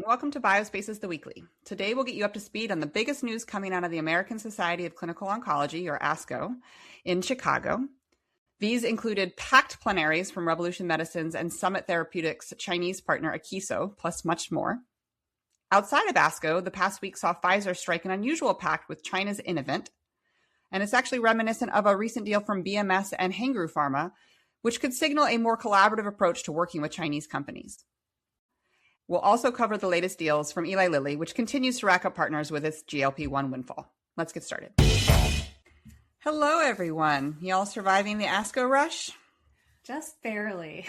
welcome to Biospaces The Weekly. Today we'll get you up to speed on the biggest news coming out of the American Society of Clinical Oncology, or ASCO, in Chicago. These included packed plenaries from Revolution Medicines and Summit Therapeutics' Chinese partner Akeso, plus much more. Outside of ASCO, the past week saw Pfizer strike an unusual pact with China's Innovent, and it's actually reminiscent of a recent deal from BMS and Hengrui Pharma, which could signal a more collaborative approach to working with Chinese companies. We'll also cover the latest deals from Eli Lilly, which continues to rack up partners with its GLP-1 windfall. Let's get started. Hello, everyone. Y'all surviving the ASCO rush? Just barely.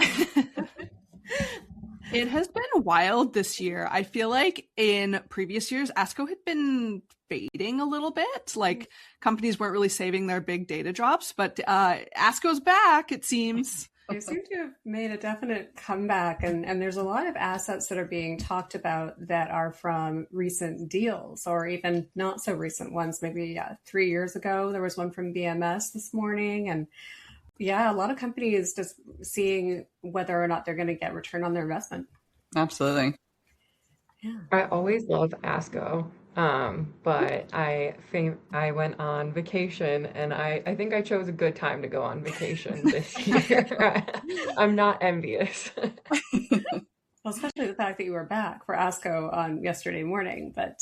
It has been wild this year. I feel like in previous years, ASCO had been fading a little bit. Like companies weren't really saving their big data drops, but ASCO's back, it seems. They seem to have made a definite comeback, and there's a lot of assets that are being talked about that are from recent deals or even not so recent ones. Maybe 3 years ago, there was one from BMS this morning. And yeah, a lot of companies just seeing whether or not they're going to get return on their investment. Absolutely. Yeah. I always love ASCO, but I went on vacation, and I think I chose a good time to go on vacation this year. I'm not envious. Well, especially the fact that you were back for ASCO on yesterday morning. But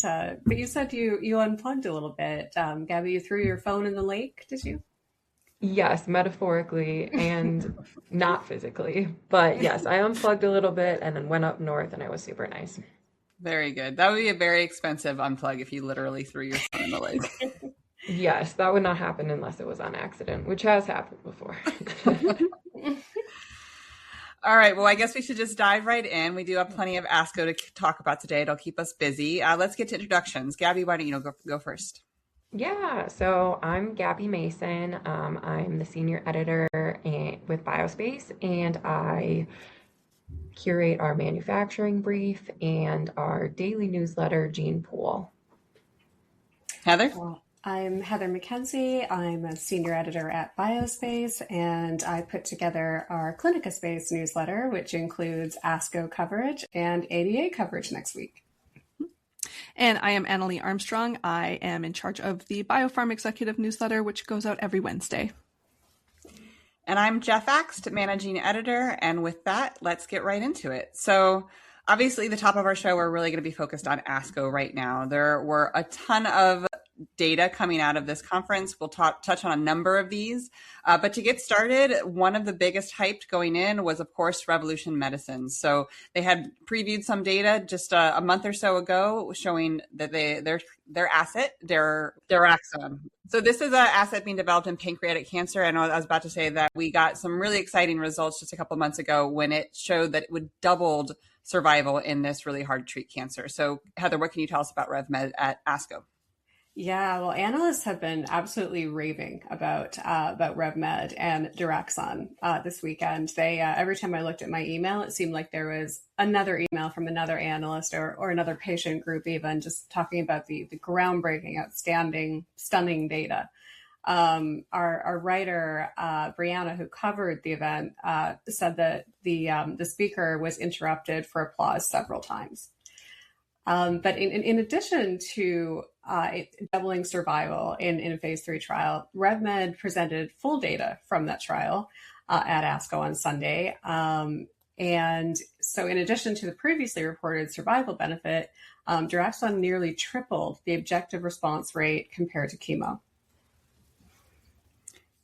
you said you unplugged a little bit. Gabby, you threw your phone in the lake, did you? Yes, metaphorically and not physically. But yes, I unplugged a little bit and then went up north, and it was super nice. Very good. That would be a very expensive unplug if you literally threw your phone in the lake. Yes, that would not happen unless it was on accident, which has happened before. All right. Well, I guess we should just dive right in. We do have plenty of ASCO to talk about today. It'll keep us busy. Let's get to introductions. Gabby, why don't you go first? Yeah, so I'm Gabby Mason. I'm the senior editor with Biospace, and I curate our manufacturing brief and our daily newsletter, Gene Pool. Heather? Well, I'm Heather McKenzie. I'm a senior editor at Biospace, and I put together our Clinica Space newsletter, which includes ASCO coverage and ADA coverage next week. And I am Annalee Armstrong. I am in charge of the Biopharm Executive newsletter, which goes out every Wednesday. And I'm Jeff Axt, managing editor. And with that, let's get right into it. So obviously, the top of our show, we're really going to be focused on ASCO right now. There were a ton of data coming out of this conference. We'll touch on a number of these. But to get started, one of the biggest hyped going in was, of course, Revolution Medicines. So they had previewed some data just a month or so ago showing that their asset, Daraxon. So this is an asset being developed in pancreatic cancer. And I was about to say that we got some really exciting results just a couple of months ago when it showed that it would doubled survival in this really hard to treat cancer. So Heather, what can you tell us about RevMed at ASCO? Yeah, well, analysts have been absolutely raving about RevMed and Daraxon this weekend. They every time I looked at my email, it seemed like there was another email from another analyst or another patient group, even just talking about the groundbreaking, outstanding, stunning data. Our writer Brianna, who covered the event, said that the speaker was interrupted for applause several times. But in addition to doubling survival in a phase 3 trial, RevMed presented full data from that trial at ASCO on Sunday. And so in addition to the previously reported survival benefit, Daraxon nearly tripled the objective response rate compared to chemo.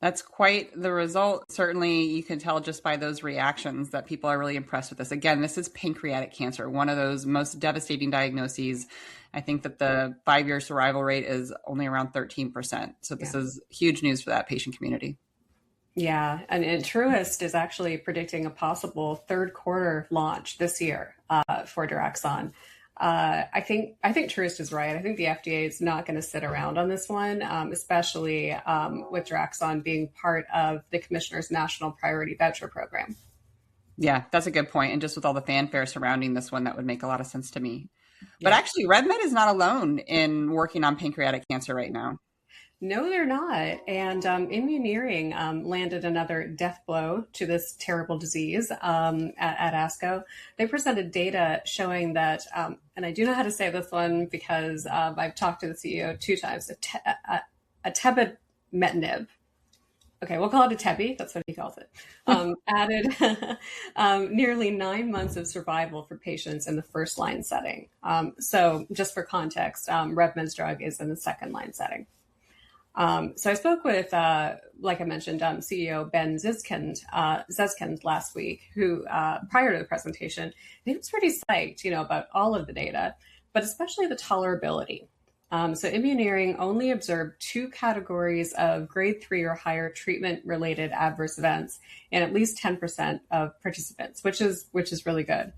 That's quite the result. Certainly, you can tell just by those reactions that people are really impressed with this. Again, this is pancreatic cancer, one of those most devastating diagnoses. I think that the 5-year survival rate is only around 13%. So this is huge news for that patient community. Yeah. And Truist is actually predicting a possible third quarter launch this year for Daraxon. I think Truist is right. I think the FDA is not going to sit around on this one, especially with Daraxon being part of the Commissioner's National Priority Voucher Program. Yeah, that's a good point. And just with all the fanfare surrounding this one, that would make a lot of sense to me. But actually, RevMed is not alone in working on pancreatic cancer right now. No, they're not. And Immuneering landed another death blow to this terrible disease at ASCO. They presented data showing that, and I do know how to say this one because I've talked to the CEO 2 times, atebimetinib. Okay, we'll call it Atebi. That's what he calls it. Added nearly 9 months of survival for patients in the first line setting. So just for context, RevMed's drug is in the second line setting. So I spoke with, like I mentioned, CEO Ben Zeskind last week, who prior to the presentation, he was pretty psyched, about all of the data, but especially the tolerability. So Immuneering only observed 2 categories of grade 3 or higher treatment-related adverse events in at least 10% of participants, which is really good.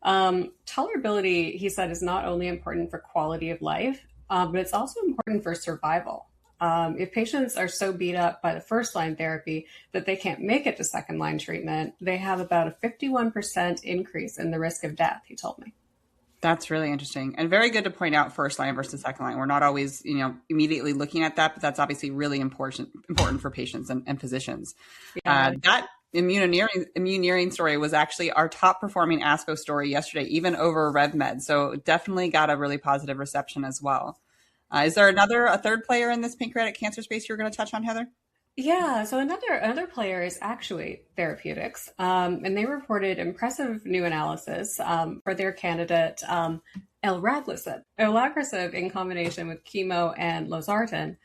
Tolerability, he said, is not only important for quality of life, but it's also important for survival. If patients are so beat up by the first line therapy that they can't make it to second line treatment, they have about a 51% increase in the risk of death, he told me. That's really interesting and very good to point out first line versus second line. We're not always, immediately looking at that, but that's obviously really important for patients and physicians. Yeah. That Immuneering story was actually our top performing ASCO story yesterday, even over RevMed. So definitely got a really positive reception as well. Is there a third player in this pancreatic cancer space you're going to touch on, Heather? Yeah, so another player is Actuate Therapeutics, and they reported impressive new analysis for their candidate elraglusib in combination with chemo and losartan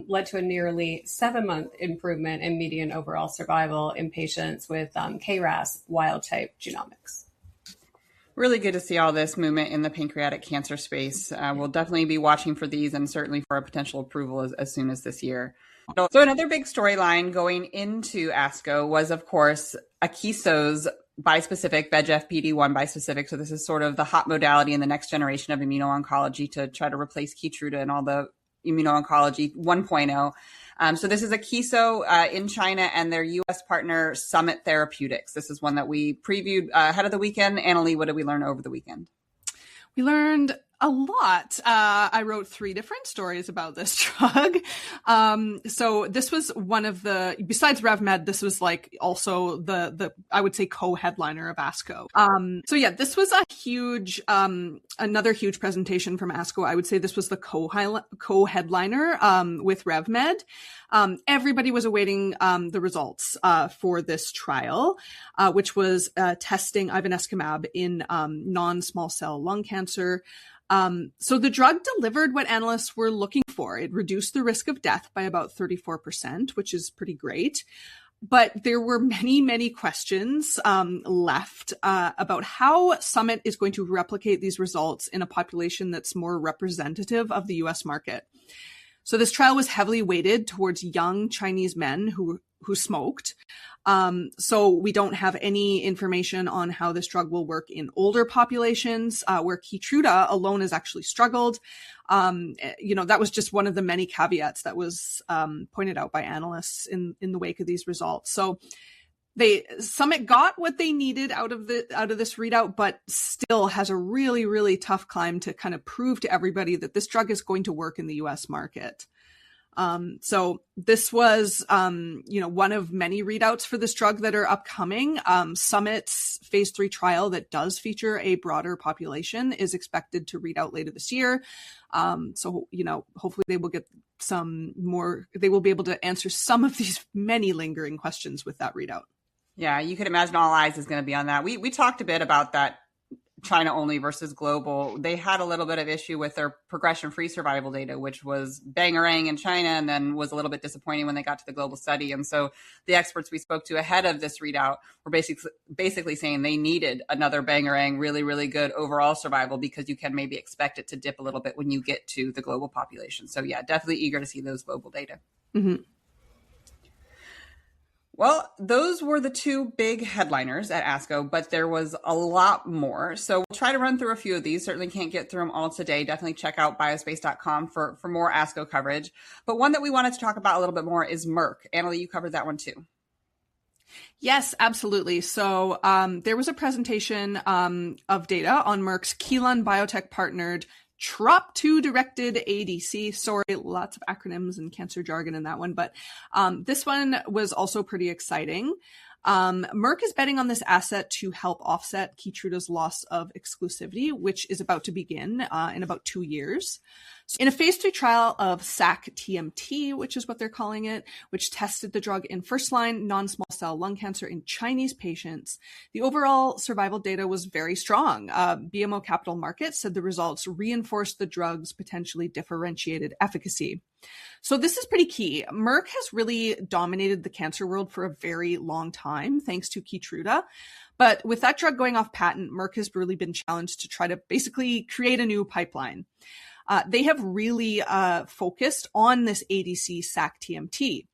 led to a nearly 7-month improvement in median overall survival in patients with KRAS wild-type genomics. Really good to see all this movement in the pancreatic cancer space. We'll definitely be watching for these and certainly for a potential approval as soon as this year. So another big storyline going into ASCO was, of course, Akeso's bispecific, VEGF PD-1 bispecific. So this is sort of the hot modality in the next generation of immuno-oncology to try to replace Keytruda and all the immuno-oncology 1.0. So this is Akeso in China and their U.S. partner, Summit Therapeutics. This is one that we previewed ahead of the weekend. Annalee, what did we learn over the weekend? We learned a lot. I wrote 3 different stories about this drug. So this was one of the, besides RevMed, this was like also the I would say co-headliner of ASCO. So yeah, this was a huge, another huge presentation from ASCO. I would say this was the co-headliner, with RevMed. Everybody was awaiting, the results, for this trial, which was, testing ivonescimab in, non-small cell lung cancer. So the drug delivered what analysts were looking for. It reduced the risk of death by about 34%, which is pretty great. But there were many, many questions left about how Summit is going to replicate these results in a population that's more representative of the U.S. market. So this trial was heavily weighted towards young Chinese men who smoked. So we don't have any information on how this drug will work in older populations, where Keytruda alone has actually struggled. That was just one of the many caveats that was pointed out by analysts in the wake of these results. So Summit got what they needed out of this readout, but still has a really, really tough climb to kind of prove to everybody that this drug is going to work in the US market. So this was, one of many readouts for this drug that are upcoming. Summit's phase 3 trial that does feature a broader population is expected to read out later this year. So, hopefully they will get they will be able to answer some of these many lingering questions with that readout. Yeah, you could imagine all eyes is going to be on that. We talked a bit about that China only versus global. They had a little bit of issue with their progression-free survival data, which was bangerang in China and then was a little bit disappointing when they got to the global study. And so the experts we spoke to ahead of this readout were basically saying they needed another bangerang, really, really good overall survival, because you can maybe expect it to dip a little bit when you get to the global population. So yeah, definitely eager to see those global data. Mm-hmm. Well, those were the 2 big headliners at ASCO, but there was a lot more. So we'll try to run through a few of these. Certainly can't get through them all today. Definitely check out biospace.com for more ASCO coverage. But one that we wanted to talk about a little bit more is Merck. Annalee, you covered that one too. Yes, absolutely. So there was a presentation of data on Merck's Kelun Biotech partnered TROP2 directed ADC. Sorry, lots of acronyms and cancer jargon in that one, but this one was also pretty exciting. Merck is betting on this asset to help offset Keytruda's loss of exclusivity, which is about to begin in about 2 years. So in a phase 3 trial of SAC-TMT, which is what they're calling it, which tested the drug in first-line non-small cell lung cancer in Chinese patients, the overall survival data was very strong. BMO Capital Markets said the results reinforced the drug's potentially differentiated efficacy. So this is pretty key. Merck has really dominated the cancer world for a very long time, thanks to Keytruda. But with that drug going off patent, Merck has really been challenged to try to basically create a new pipeline. They have really focused on this ADC SAC-TMT.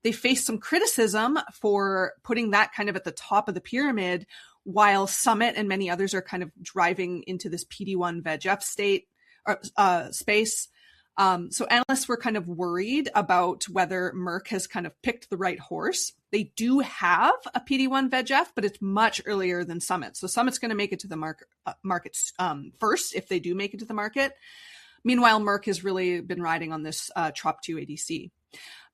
They faced some criticism for putting that kind of at the top of the pyramid, while Summit and many others are kind of driving into this PD-1 VEGF space. So analysts were kind of worried about whether Merck has kind of picked the right horse. They do have a PD-1 VEGF, but it's much earlier than Summit. So Summit's going to make it to the markets first, if they do make it to the market. Meanwhile, Merck has really been riding on this TROP2 ADC.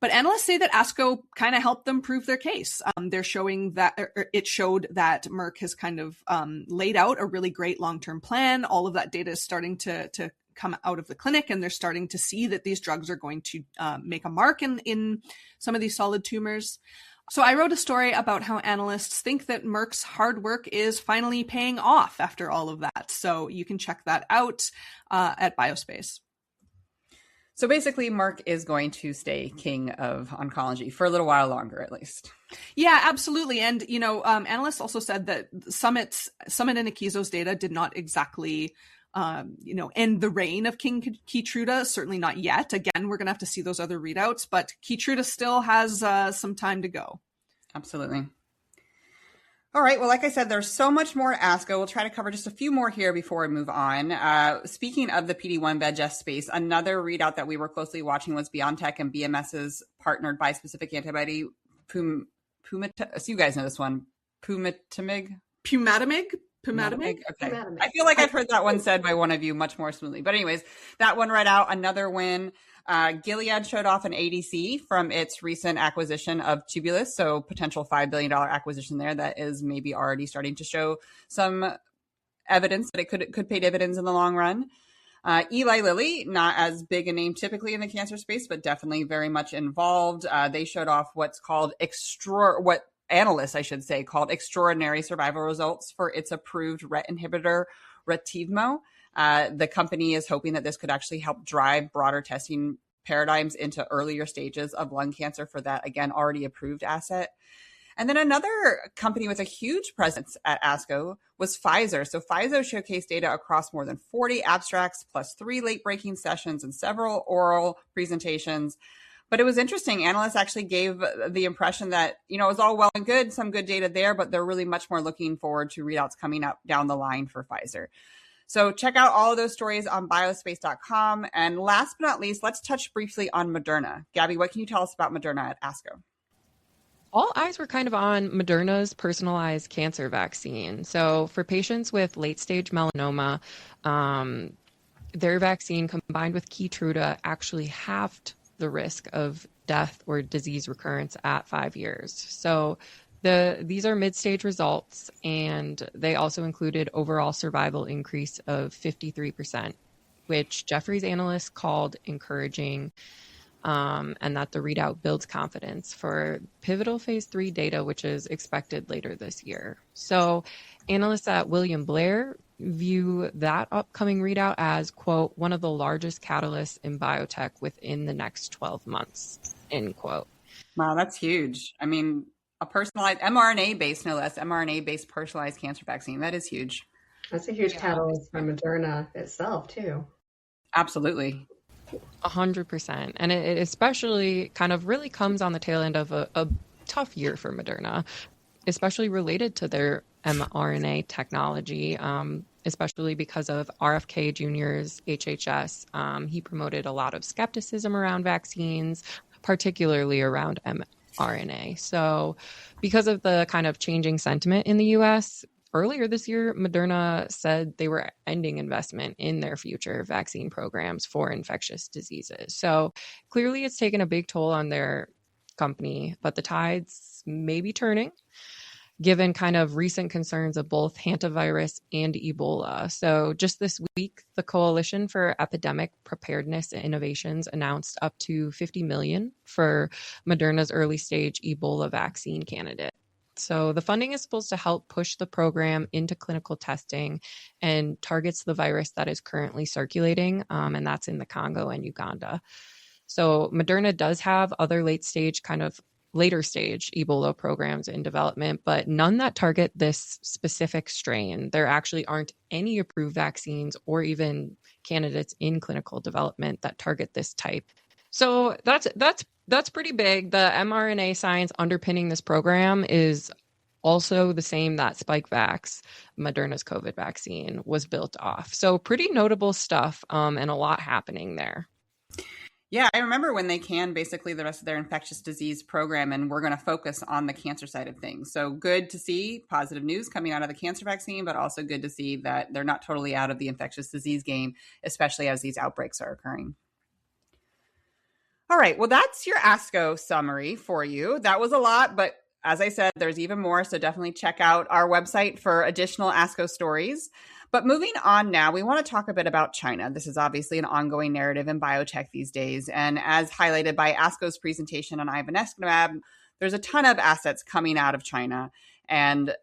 But analysts say that ASCO kind of helped them prove their case. They're showing that it showed that Merck has kind of laid out a really great long-term plan. All of that data is starting to come out of the clinic, and they're starting to see that these drugs are going to make a mark in some of these solid tumors. So I wrote a story about how analysts think that Merck's hard work is finally paying off after all of that. So you can check that out at Biospace. So basically, Merck is going to stay king of oncology for a little while longer, at least. Yeah, absolutely. And, analysts also said that Summit and Akeso's data did not exactly end the reign of King Keytruda. Certainly not yet. Again, we're going to have to see those other readouts, but Keytruda still has some time to go. Absolutely. All right. Well, like I said, there's so much more at ASCO. We'll try to cover just a few more here before we move on. Speaking of the PD-1 VEGF space, another readout that we were closely watching was BioNTech and BMS's partnered bispecific antibody, you guys know this one, Pumatamig? Pumatamig? Okay. I feel like I've heard that one said by one of you much more smoothly. But anyways, that one read out, another win. Gilead showed off an ADC from its recent acquisition of Tubulis, so potential $5 billion acquisition there that is maybe already starting to show some evidence that it could pay dividends in the long run. Eli Lilly, not as big a name typically in the cancer space, but definitely very much involved. They showed off what's called analysts, I should say, called extraordinary survival results for its approved RET inhibitor, Retivmo. The company is hoping that this could actually help drive broader testing paradigms into earlier stages of lung cancer for that, again, already approved asset. And then another company with a huge presence at ASCO was Pfizer. So Pfizer showcased data across more than 40 abstracts, plus 3 late-breaking sessions and several oral presentations. But it was interesting. Analysts actually gave the impression that, it was all well and good, some good data there, but they're really much more looking forward to readouts coming up down the line for Pfizer. So check out all of those stories on biospace.com. And last but not least, let's touch briefly on Moderna. Gabby, what can you tell us about Moderna at ASCO? All eyes were kind of on Moderna's personalized cancer vaccine. So for patients with late-stage melanoma, their vaccine combined with Keytruda actually halved the risk of death or disease recurrence at 5 years. So these are mid-stage results, and they also included overall survival increase of 53%, which Jefferies analysts called encouraging, and that the readout builds confidence for pivotal phase 3 data, which is expected later this year. So analysts at William Blair view that upcoming readout as, quote, one of the largest catalysts in biotech within the next 12 months, end quote. Wow, that's huge. I mean, a personalized mRNA-based, no less, mRNA-based personalized cancer vaccine. That is huge. That's a huge catalyst for Moderna itself, too. Absolutely. 100%. And it especially kind of really comes on the tail end of a tough year for Moderna, especially related to their mRNA technology, especially because of RFK Jr.'s HHS. He promoted a lot of skepticism around vaccines, particularly around mRNA. So because of the kind of changing sentiment in the US, earlier this year, Moderna said they were ending investment in their future vaccine programs for infectious diseases. So clearly it's taken a big toll on their company, but the tides may be turning given kind of recent concerns of both hantavirus and Ebola. So just this week, the Coalition for Epidemic Preparedness and Innovations announced up to $50 million for Moderna's early stage Ebola vaccine candidate. So the funding is supposed to help push the program into clinical testing and targets the virus that is currently circulating, and that's in the Congo and Uganda. So Moderna does have other later stage Ebola programs in development, but none that target this specific strain. There actually aren't any approved vaccines or even candidates in clinical development that target this type. So that's pretty big. The mRNA science underpinning this program is also the same that Spikevax, Moderna's COVID vaccine, was built off. So pretty notable stuff, and a lot happening there. Yeah, I remember when they canned basically the rest of their infectious disease program, and we're going to focus on the cancer side of things. So good to see positive news coming out of the cancer vaccine, but also good to see that they're not totally out of the infectious disease game, especially as these outbreaks are occurring. All right, well, that's your ASCO summary for you. That was a lot, but as I said, there's even more, so definitely check out our website for additional ASCO stories. But moving on now, we want to talk a bit about China. This is obviously an ongoing narrative in biotech these days. And as highlighted by ASCO's presentation on ivonescimab, there's a ton of assets coming out of China. And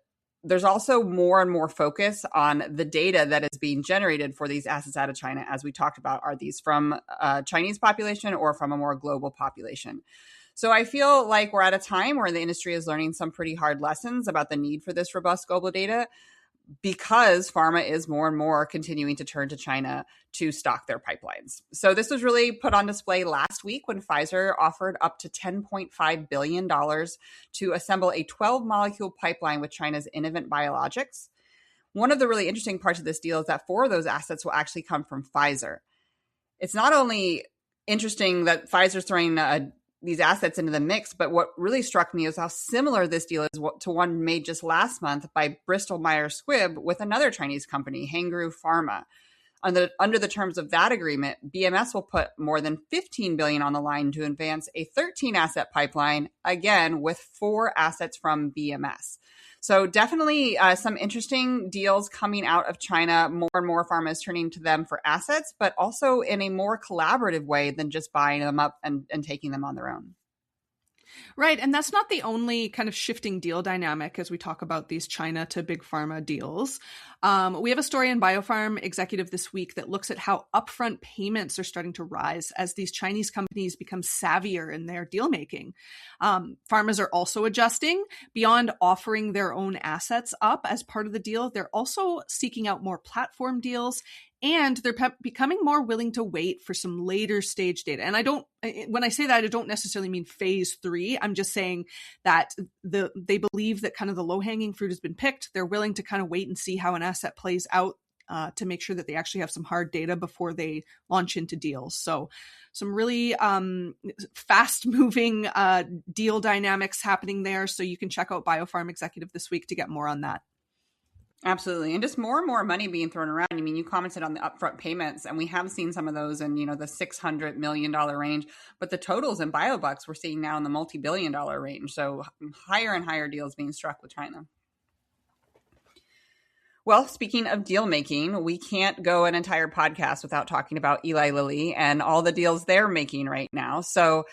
there's also more and more focus on the data that is being generated for these assets out of China. As we talked about, are these from a Chinese population or from a more global population? So I feel like we're at a time where the industry is learning some pretty hard lessons about the need for this robust global data, because pharma is more and more continuing to turn to China to stock their pipelines. So this was really put on display last week when Pfizer offered up to $10.5 billion to assemble a 12-molecule pipeline with China's Innovent Biologics. One of the really interesting parts of this deal is that 4 of those assets will actually come from Pfizer. It's not only interesting that Pfizer's throwing these assets into the mix, but what really struck me is how similar this deal is to one made just last month by Bristol Myers Squibb with another Chinese company, Hengrui Pharma. Under the terms of that agreement, BMS will put more than $15 billion on the line to advance a 13-asset pipeline, again, with 4 assets from BMS. So definitely some interesting deals coming out of China. More and more pharma is turning to them for assets, but also in a more collaborative way than just buying them up and taking them on their own. Right. And that's not the only kind of shifting deal dynamic as we talk about these China to big pharma deals. We have a story in Biopharm Executive this week that looks at how upfront payments are starting to rise as these Chinese companies become savvier in their deal making. Pharmas are also adjusting beyond offering their own assets up as part of the deal. They're also seeking out more platform deals, and they're becoming more willing to wait for some later stage data. And when I say that, I don't necessarily mean phase 3. I'm just saying that they believe that kind of the low hanging fruit has been picked. They're willing to kind of wait and see how an asset plays out to make sure that they actually have some hard data before they launch into deals. So some really fast moving deal dynamics happening there. So you can check out Biopharm Executive this week to get more on that. Absolutely. And just more and more money being thrown around. I mean, you commented on the upfront payments, and we have seen some of those in, the $600 million range, but the totals in biobucks we're seeing now in the multi-billion dollar range. So higher and higher deals being struck with China. Well, speaking of deal making, we can't go an entire podcast without talking about Eli Lilly and all the deals they're making right now. So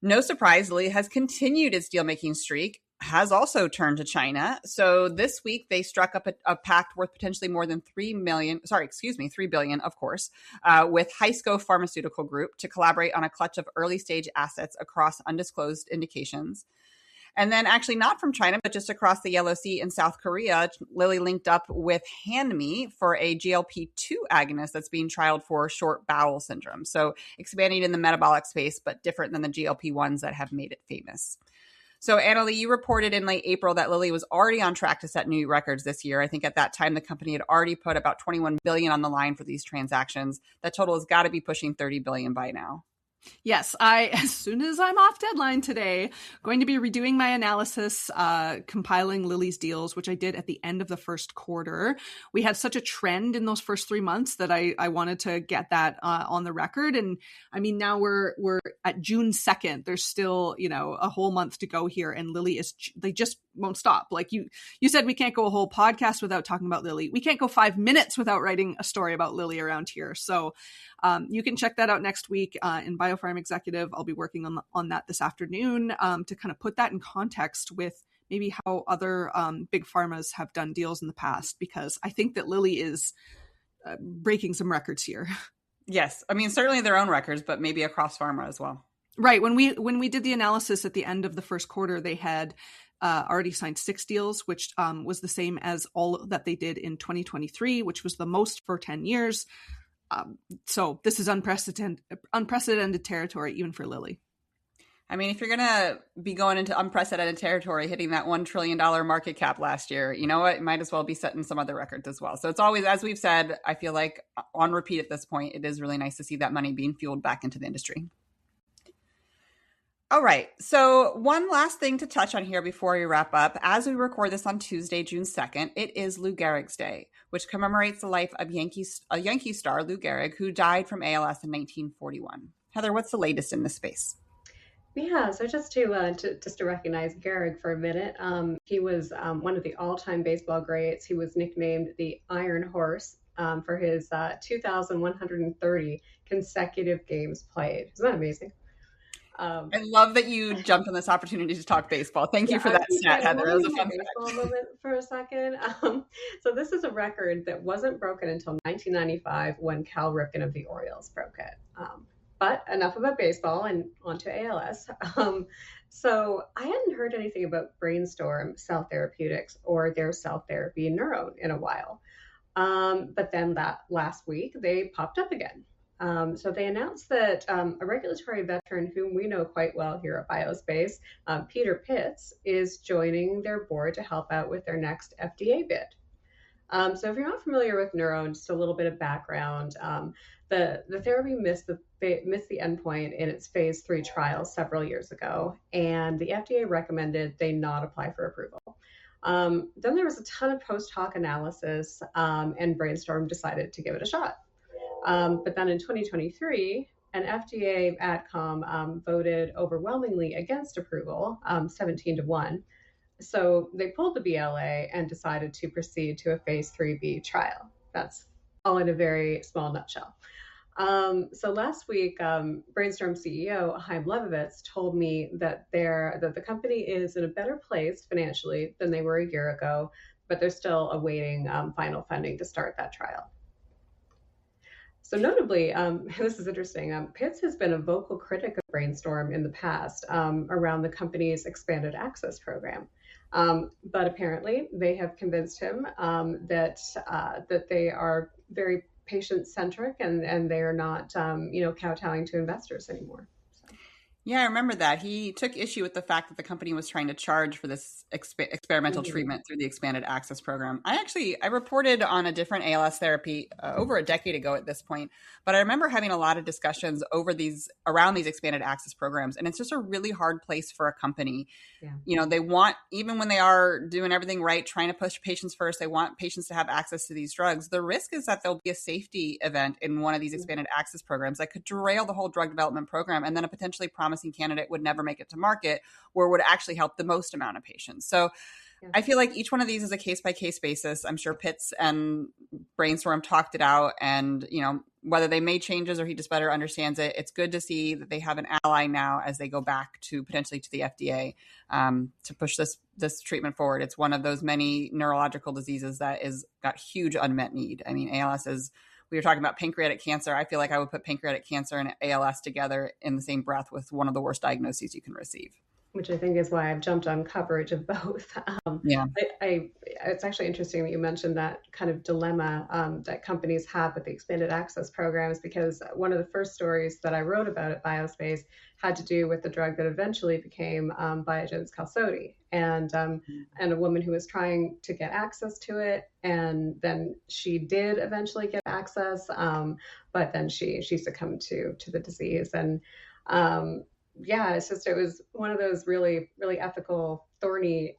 no surprise, Lilly has continued its deal making streak, has also turned to China. So this week they struck up a pact worth potentially more than $3 billion, of course, with Akeso Pharmaceutical Group to collaborate on a clutch of early stage assets across undisclosed indications. And then actually not from China, but just across the Yellow Sea in South Korea, Lilly linked up with Hanmi for a GLP-2 agonist that's being trialed for short bowel syndrome. So expanding in the metabolic space, but different than the GLP-1s that have made it famous. So, Annalee, you reported in late April that Lilly was already on track to set new records this year. I think at that time, the company had already put about $21 billion on the line for these transactions. That total has got to be pushing $30 billion by now. Yes, as soon as I'm off deadline today, going to be redoing my analysis, compiling Lilly's deals, which I did at the end of the first quarter. We had such a trend in those first 3 months that I wanted to get that on the record. And I mean, now we're at June 2nd. There's still, a whole month to go here. And Lilly they just won't stop. Like you said, we can't go a whole podcast without talking about Lilly. We can't go 5 minutes without writing a story about Lilly around here. So you can check that out next week in Biopharm Executive. I'll be working on that this afternoon to kind of put that in context with maybe how other big pharmas have done deals in the past, because I think that Lilly is breaking some records here. Yes. I mean, certainly their own records, but maybe across pharma as well. Right. When we did the analysis at the end of the first quarter, they had already signed 6 deals, which was the same as all that they did in 2023, which was the most for 10 years. So this is unprecedented territory, even for Lilly. I mean, if you're going to be going into unprecedented territory, hitting that $1 trillion market cap last year, you know what? It might as well be setting some other records as well. So it's always, as we've said, I feel like on repeat at this point, it is really nice to see that money being fueled back into the industry. All right. So one last thing to touch on here before we wrap up. As we record this on Tuesday, June 2nd, it is Lou Gehrig's Day, which commemorates the life of Yankee star Lou Gehrig, who died from ALS in 1941. Heather, what's the latest in this space? Yeah, so just to recognize Gehrig for a minute, he was one of the all-time baseball greats. He was nicknamed the Iron Horse for his 2,130 consecutive games played. Isn't that amazing? I love that you jumped on this opportunity to talk baseball. Thank you for that stat, Heather. That was a fun baseball moment for a second. So this is a record that wasn't broken until 1995 when Cal Ripken of the Orioles broke it. But enough about baseball and onto ALS. So I hadn't heard anything about Brainstorm Cell Therapeutics or their cell therapy Neurone in a while. But then that last week, they popped up again. So they announced that a regulatory veteran whom we know quite well here at Biospace, Peter Pitts, is joining their board to help out with their next FDA bid. So if you're not familiar with Neurone, just a little bit of background. The therapy missed the endpoint in its phase 3 trial several years ago, and the FDA recommended they not apply for approval. Then there was a ton of post hoc analysis, and Brainstorm decided to give it a shot. But then in 2023, an FDA AdCom voted overwhelmingly against approval, 17-1. So they pulled the BLA and decided to proceed to a phase 3B trial. That's all in a very small nutshell. So last week, Brainstorm CEO Chaim Levovitz told me that the company is in a better place financially than they were a year ago, but they're still awaiting final funding to start that trial. So notably, this is interesting, Pitts has been a vocal critic of Brainstorm in the past around the company's expanded access program. But apparently they have convinced him that they are very patient-centric and they are not, kowtowing to investors anymore. Yeah, I remember that. He took issue with the fact that the company was trying to charge for this experimental treatment through the expanded access program. I reported on a different ALS therapy over a decade ago at this point, but I remember having a lot of discussions around these expanded access programs, and it's just a really hard place for a company. Yeah. They want, even when they are doing everything right, trying to push patients first, they want patients to have access to these drugs. The risk is that there'll be a safety event in one of these expanded access programs that could derail the whole drug development program, and then a potentially promising candidate would never make it to market, where it would actually help the most amount of patients. So yeah. I feel like each one of these is a case-by-case basis. I'm sure Pitts and Brainstorm talked it out, and whether they made changes or he just better understands it, it's good to see that they have an ally now as they go back to potentially to the FDA to push this treatment forward. It's one of those many neurological diseases that is got huge unmet need. I mean, ALS is, we were talking about pancreatic cancer. I feel like I would put pancreatic cancer and ALS together in the same breath with one of the worst diagnoses you can receive. Which I think is why I've jumped on coverage of both. Yeah, it's actually interesting that you mentioned that kind of dilemma that companies have with the expanded access programs, because one of the first stories that I wrote about at Biospace had to do with the drug that eventually became Biogen's Qalsody, and a woman who was trying to get access to it, and then she did eventually get access, but then she succumbed to the disease. And Yeah, it was one of those really, really ethical, thorny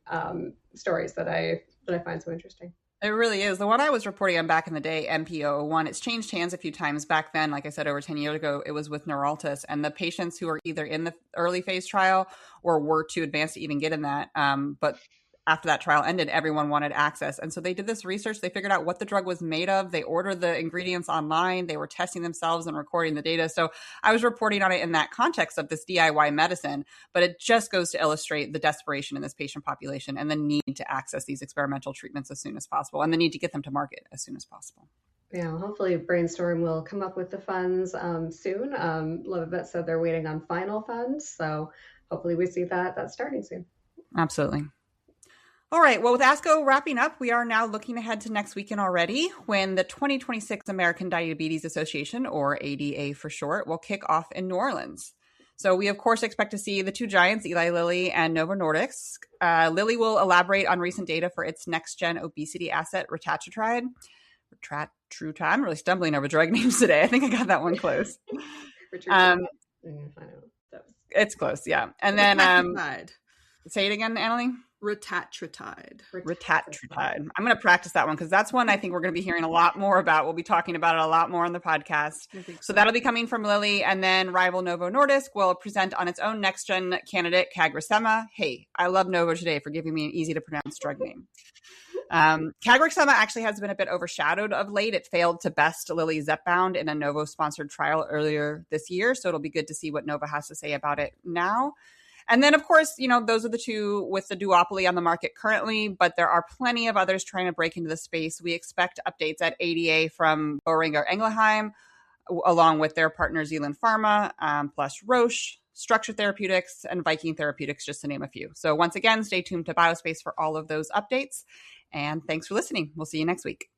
stories that I find so interesting. It really is. The one I was reporting on back in the day, MP001, it's changed hands a few times. Back then, like I said, over 10 years ago, it was with Neuraltis. And the patients who were either in the early phase trial or were too advanced to even get in that. But after that trial ended, everyone wanted access. And so they did this research. They figured out what the drug was made of. They ordered the ingredients online. They were testing themselves and recording the data. So I was reporting on it in that context of this DIY medicine, but it just goes to illustrate the desperation in this patient population and the need to access these experimental treatments as soon as possible and the need to get them to market as soon as possible. Yeah, hopefully Brainstorm will come up with the funds soon. Lovabet said they're waiting on final funds. So hopefully we see that starting soon. Absolutely. All right. Well, with ASCO wrapping up, we are now looking ahead to next weekend already when the 2026 American Diabetes Association, or ADA for short, will kick off in New Orleans. So we, of course, expect to see the two giants, Eli Lilly and Novo Nordisk. Lilly will elaborate on recent data for its next-gen obesity asset, retatrutide. I'm really stumbling over drug names today. I think I got that one close. It's close, yeah. And then say it again, Annalie. Retatrutide. I'm going to practice that one because that's one I think we're going to be hearing a lot more about. We'll be talking about it a lot more on the podcast. So that'll be coming from Lilly, and then rival Novo Nordisk will present on its own next-gen candidate, CagriSema. Hey, I love Novo today for giving me an easy-to-pronounce drug name. CagriSema actually has been a bit overshadowed of late. It failed to best Lilly Zepbound in a Novo-sponsored trial earlier this year, so it'll be good to see what Novo has to say about it now. And then, of course, those are the two with the duopoly on the market currently, but there are plenty of others trying to break into the space. We expect updates at ADA from Boehringer Ingelheim, along with their partner Zealand Pharma, plus Roche, Structure Therapeutics, and Viking Therapeutics, just to name a few. So once again, stay tuned to Biospace for all of those updates. And thanks for listening. We'll see you next week.